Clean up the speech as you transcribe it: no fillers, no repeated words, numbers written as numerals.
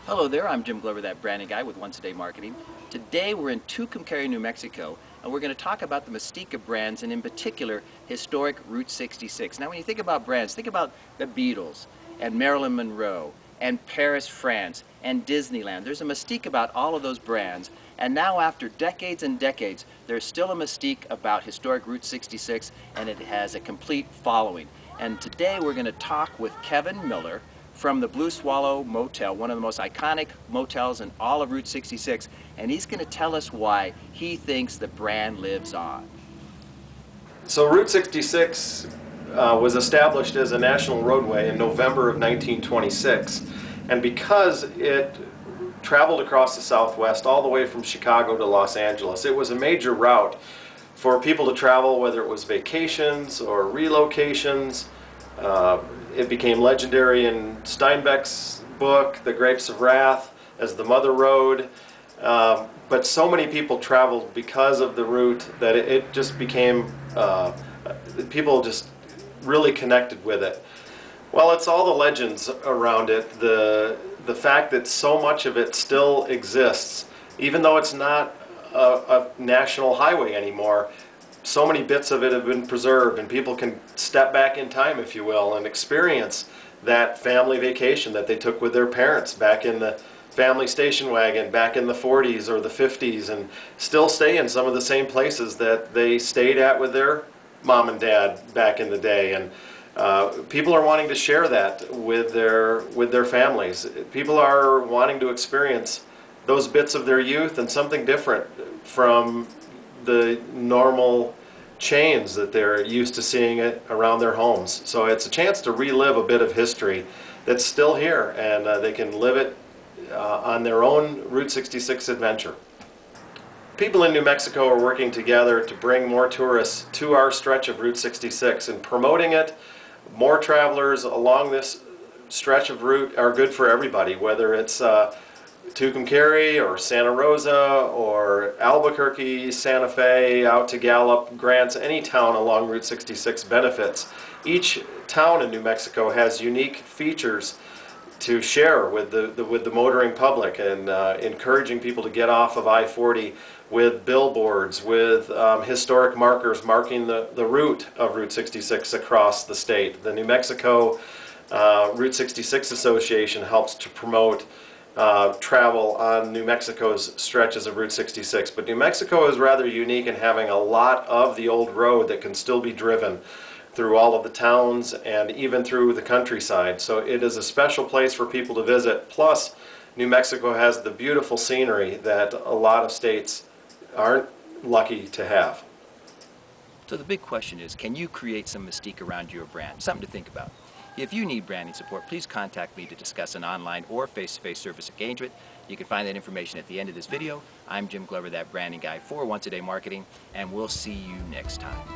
Hello there, I'm Jim Glover, that branding guy with Once a Day Marketing. Today we're in Tucumcari, New Mexico, and we're going to talk about the Mystique of brands, and in particular, historic Route 66. Now when you think about brands, think about the Beatles, and Marilyn Monroe, and Paris, France, and Disneyland. There's a mystique about all of those brands, and now after decades and decades, there's still a mystique about historic Route 66, and it has a complete following. And today we're going to talk with Kevin Miller from the Blue Swallow Motel, one of the most iconic motels in all of Route 66, and he's going to tell us why he thinks the brand lives on. So Route 66 was established as a national roadway in November of 1926, and because it traveled across the Southwest all the way from Chicago to Los Angeles, it was a major route for people to travel, whether it was vacations or relocations. It became legendary in Steinbeck's book, The Grapes of Wrath, as the Mother Road. But so many people traveled because of the route that it just became, people just really connected with it. Well, it's all the legends around it, the fact that so much of it still exists, even though it's not a national highway anymore. So many bits of it have been preserved, and people can step back in time, if you will, and experience that family vacation that they took with their parents back in the family station wagon back in the 40s or the 50s, and still stay in some of the same places that they stayed at with their mom and dad back in the day. And people are wanting to share that with their families. People are wanting to experience those bits of their youth and something different from the normal chains that they're used to seeing it around their homes. So it's a chance to relive a bit of history that's still here, and they can live it on their own Route 66 adventure. People in New Mexico are working together to bring more tourists to our stretch of Route 66, and promoting it. More travelers along this stretch of route are good for everybody, whether it's Tucumcari or Santa Rosa or Albuquerque, Santa Fe, out to Gallup, Grants, any town along Route 66 benefits. Each town in New Mexico has unique features to share with the motoring public, and encouraging people to get off of I-40 with billboards, with historic markers marking the route of Route 66 across the state. The New Mexico Route 66 Association helps to promote travel on New Mexico's stretches of Route 66. But New Mexico is rather unique in having a lot of the old road that can still be driven through all of the towns and even through the countryside. So it is a special place for people to visit. Plus, New Mexico has the beautiful scenery that a lot of states aren't lucky to have. So the big question is, can you create some mystique around your brand? Something to think about. If you need branding support, please contact me to discuss an online or face-to-face service engagement. You can find that information at the end of this video. I'm Jim Glover, that branding guy for Once a Day Marketing, and we'll see you next time.